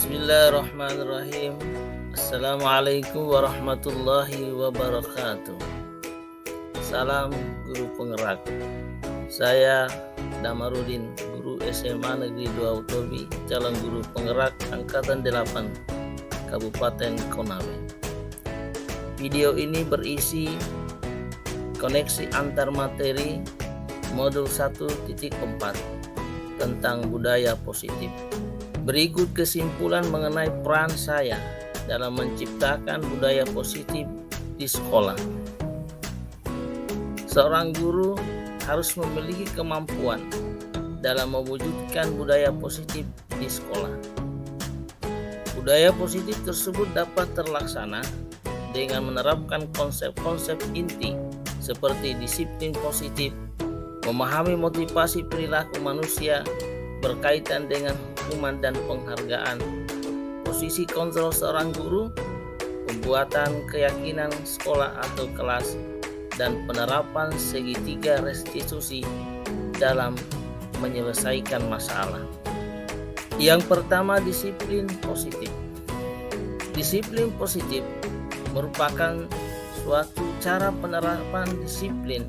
Bismillahirrahmanirrahim. Assalamualaikum warahmatullahi wabarakatuh. Salam guru penggerak. Saya Damarudin, guru SMA Negeri 2 Utobi, calon guru penggerak Angkatan 8 Kabupaten Konawe. Video ini berisi koneksi antar materi modul 1.4 tentang budaya positif. Berikut kesimpulan mengenai peran saya dalam menciptakan budaya positif di sekolah. Seorang guru harus memiliki kemampuan dalam mewujudkan budaya positif di sekolah. Budaya positif tersebut dapat terlaksana dengan menerapkan konsep-konsep inti seperti disiplin positif, memahami motivasi perilaku manusia berkaitan dengan hukuman dan penghargaan, posisi kontrol seorang guru, pembuatan keyakinan sekolah atau kelas, dan penerapan segitiga restitusi dalam menyelesaikan masalah. Yang pertama, disiplin positif. Disiplin positif merupakan suatu cara penerapan disiplin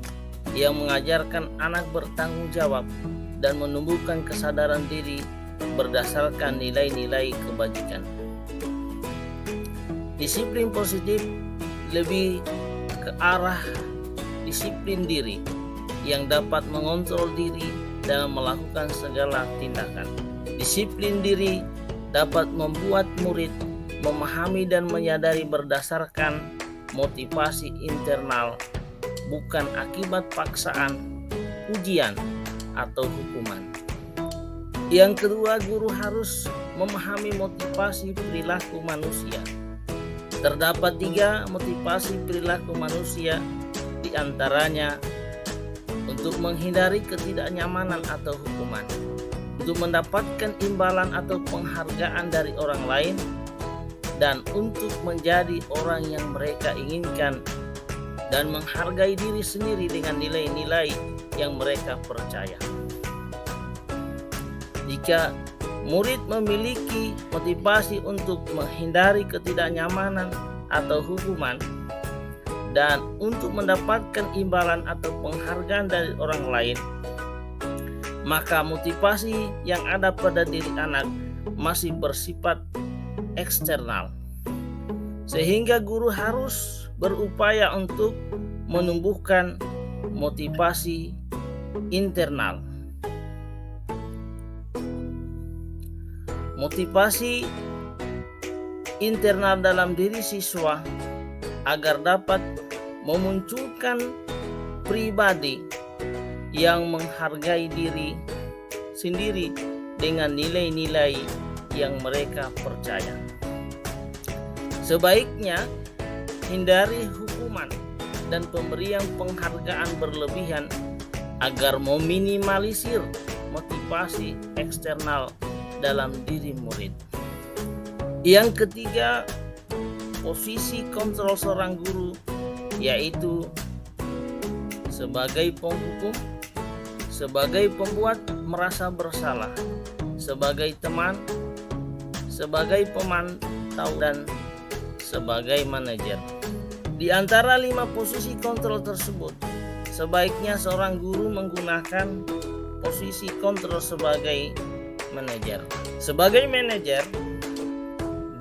yang mengajarkan anak bertanggung jawab dan menumbuhkan kesadaran diri berdasarkan nilai-nilai kebajikan. Disiplin positif lebih ke arah disiplin diri yang dapat mengontrol diri dalam melakukan segala tindakan. Disiplin diri dapat membuat murid memahami dan menyadari berdasarkan motivasi internal, bukan akibat paksaan, ujian, atau hukuman. Yang kedua, guru harus memahami motivasi perilaku manusia. Terdapat 3 motivasi perilaku manusia, di antaranya untuk menghindari ketidaknyamanan atau hukuman, untuk mendapatkan imbalan atau penghargaan dari orang lain, dan untuk menjadi orang yang mereka inginkan dan menghargai diri sendiri dengan nilai-nilai yang mereka percaya. Jika murid memiliki motivasi untuk menghindari ketidaknyamanan atau hukuman dan untuk mendapatkan imbalan atau penghargaan dari orang lain, maka motivasi yang ada pada diri anak masih bersifat eksternal, sehingga guru harus berupaya untuk menumbuhkan motivasi internal. Motivasi internal dalam diri siswa agar dapat memunculkan pribadi yang menghargai diri sendiri dengan nilai-nilai yang mereka percaya. Sebaiknya hindari hukuman dan pemberian penghargaan berlebihan agar meminimalisir motivasi eksternal dalam diri murid. Yang ketiga, posisi kontrol seorang guru, yaitu sebagai penghukum, sebagai pembuat merasa bersalah, sebagai teman, sebagai pemantau, dan sebagai manajer. Di antara 5 posisi kontrol tersebut, sebaiknya seorang guru menggunakan posisi kontrol sebagai manajer. Sebagai manajer,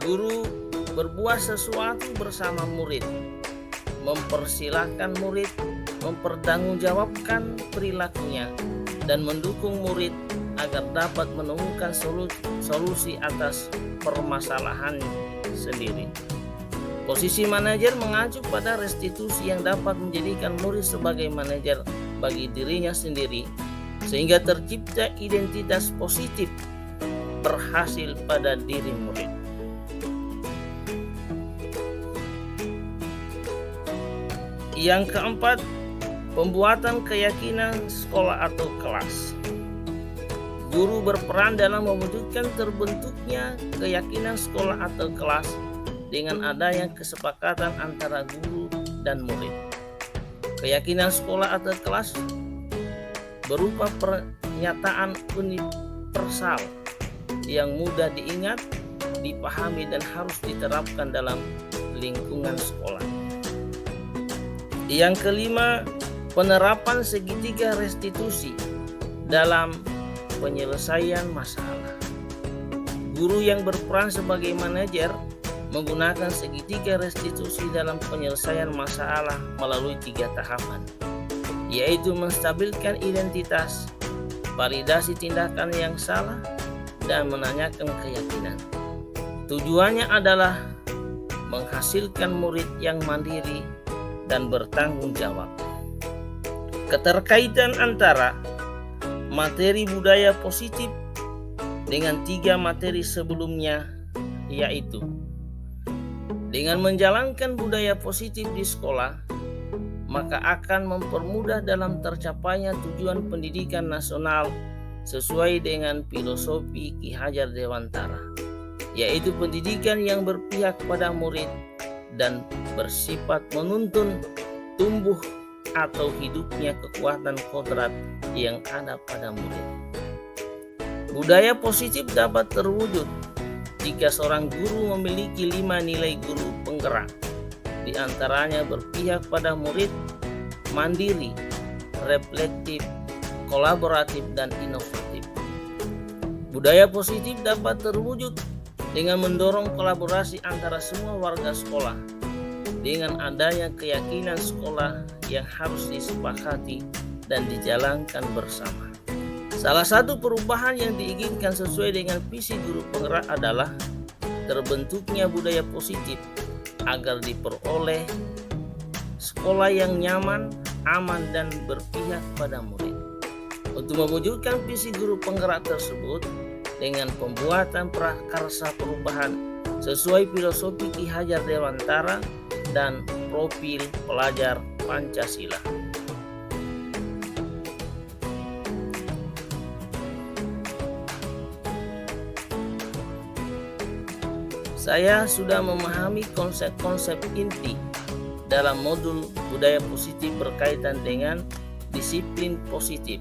guru berbuat sesuatu bersama murid, mempersilahkan murid mempertanggungjawabkan perilakunya, dan mendukung murid agar dapat menemukan solusi atas permasalahan sendiri. Posisi manajer mengacu pada restitusi yang dapat menjadikan murid sebagai manajer bagi dirinya sendiri, sehingga tercipta identitas positif berhasil pada diri murid. Yang keempat, pembuatan keyakinan sekolah atau kelas. Guru berperan dalam mewujudkan terbentuknya keyakinan sekolah atau kelas dengan adanya kesepakatan antara guru dan murid. Keyakinan sekolah atau kelas berupa pernyataan universal yang mudah diingat dipahami dan harus diterapkan dalam lingkungan sekolah. Yang kelima, penerapan segitiga restitusi dalam penyelesaian masalah. Guru yang berperan sebagai manajer menggunakan segitiga restitusi dalam penyelesaian masalah melalui 3 tahapan, yaitu menstabilkan identitas, validasi tindakan yang salah, dan menanyakan keyakinan. Tujuannya adalah menghasilkan murid yang mandiri dan bertanggung jawab. Keterkaitan antara materi budaya positif dengan 3 materi sebelumnya, yaitu dengan menjalankan budaya positif di sekolah, maka akan mempermudah dalam tercapainya tujuan pendidikan nasional sesuai dengan filosofi Ki Hajar Dewantara, yaitu pendidikan yang berpihak pada murid dan bersifat menuntun tumbuh atau hidupnya kekuatan kodrat yang ada pada murid. Budaya positif dapat terwujud jika seorang guru memiliki 5 nilai guru penggerak, di antaranya berpihak pada murid, mandiri, reflektif, kolaboratif, dan inovatif. Budaya positif dapat terwujud dengan mendorong kolaborasi antara semua warga sekolah, dengan adanya keyakinan sekolah yang harus disepakati dan dijalankan bersama. Salah satu perubahan yang diinginkan sesuai dengan visi guru penggerak adalah terbentuknya budaya positif agar diperoleh sekolah yang nyaman, aman, dan berpihak pada murid. Untuk mewujudkan visi guru penggerak tersebut dengan pembuatan prakarsa perubahan sesuai filosofi Ki Hajar Dewantara dan profil pelajar Pancasila. Saya sudah memahami konsep-konsep inti dalam modul budaya positif berkaitan dengan disiplin positif,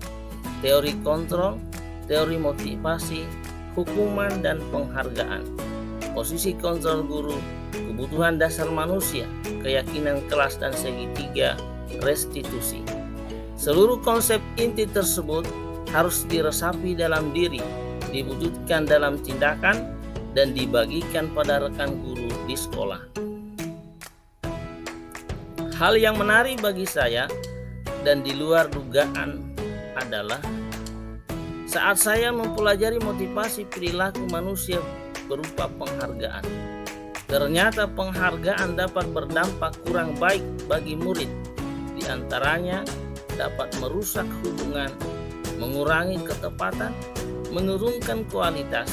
teori kontrol, teori motivasi, hukuman, dan penghargaan, posisi kontrol guru, kebutuhan dasar manusia, keyakinan kelas, dan segitiga restitusi. Seluruh konsep inti tersebut harus diresapi dalam diri, diwujudkan dalam tindakan, dan dibagikan pada rekan guru di sekolah. Hal yang menarik bagi saya dan di luar dugaan adalah saat saya mempelajari motivasi perilaku manusia berupa penghargaan. Ternyata penghargaan dapat berdampak kurang baik bagi murid. Di antaranya dapat merusak hubungan, mengurangi ketepatan, menurunkan kualitas,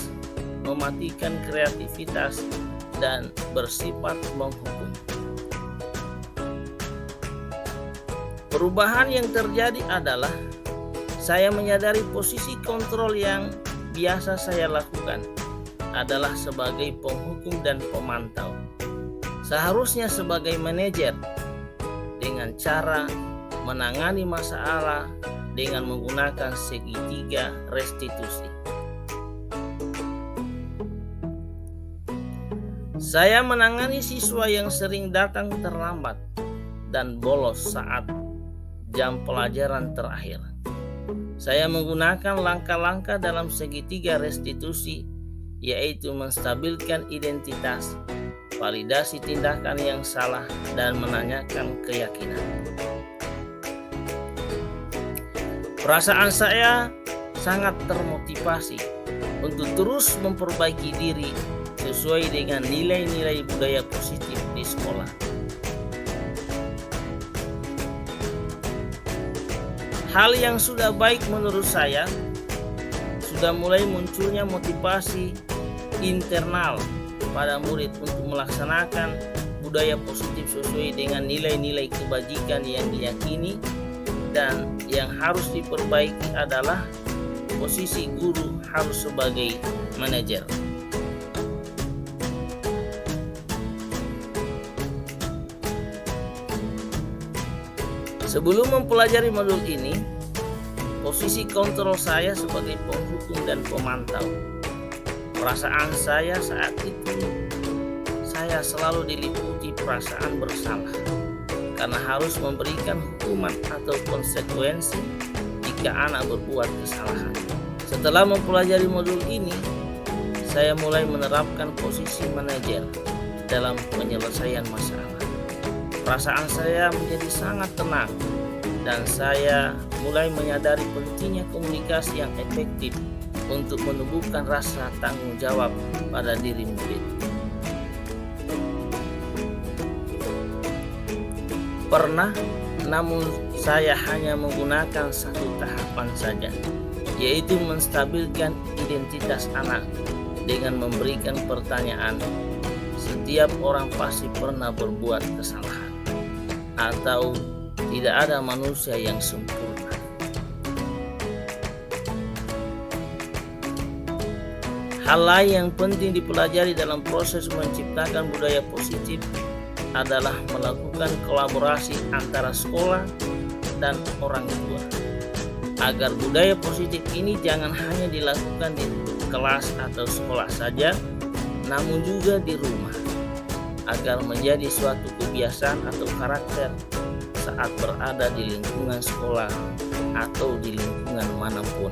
mematikan kreativitas, dan bersifat menghukum. Perubahan yang terjadi adalah saya menyadari posisi kontrol yang biasa saya lakukan adalah sebagai penghukum dan pemantau. Seharusnya sebagai manajer dengan cara menangani masalah dengan menggunakan segitiga restitusi. Saya menangani siswa yang sering datang terlambat dan bolos saat jam pelajaran terakhir. Saya menggunakan langkah-langkah dalam segitiga restitusi, yaitu menstabilkan identitas, validasi tindakan yang salah, dan menanyakan keyakinan. Perasaan saya sangat termotivasi untuk terus memperbaiki diri sesuai dengan nilai-nilai budaya positif di sekolah. Hal yang sudah baik menurut saya, sudah mulai munculnya motivasi internal pada murid untuk melaksanakan budaya positif sesuai dengan nilai-nilai kebajikan yang diyakini, dan yang harus diperbaiki adalah posisi guru harus sebagai manajer. Sebelum mempelajari modul ini, posisi kontrol saya sebagai penghukum dan pemantau. Perasaan saya saat itu, saya selalu diliputi perasaan bersalah karena harus memberikan hukuman atau konsekuensi jika anak berbuat kesalahan. Setelah mempelajari modul ini, saya mulai menerapkan posisi manajer dalam penyelesaian masalah. Perasaan saya menjadi sangat tenang dan saya mulai menyadari pentingnya komunikasi yang efektif untuk menumbuhkan rasa tanggung jawab pada diri murid. Pernah, namun saya hanya menggunakan satu tahapan saja, yaitu menstabilkan identitas anak dengan memberikan pertanyaan, setiap orang pasti pernah berbuat kesalahan, atau tidak ada manusia yang sempurna. Hal lain yang penting dipelajari dalam proses menciptakan budaya positif adalah melakukan kolaborasi antara sekolah dan orang tua, agar budaya positif ini jangan hanya dilakukan di kelas atau sekolah saja, namun juga di rumah, agar menjadi suatu kebiasaan atau karakter saat berada di lingkungan sekolah atau di lingkungan manapun.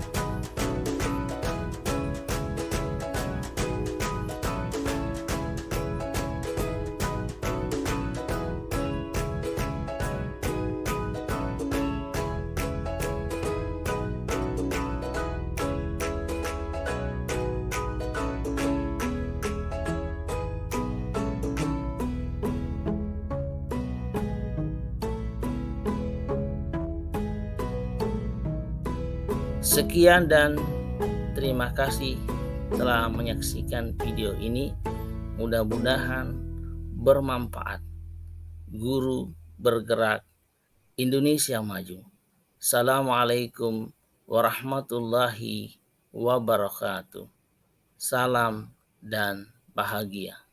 Sekian dan terima kasih telah menyaksikan video ini. Mudah-mudahan bermanfaat. Guru bergerak, Indonesia maju. Assalamualaikum warahmatullahi wabarakatuh. Salam dan bahagia.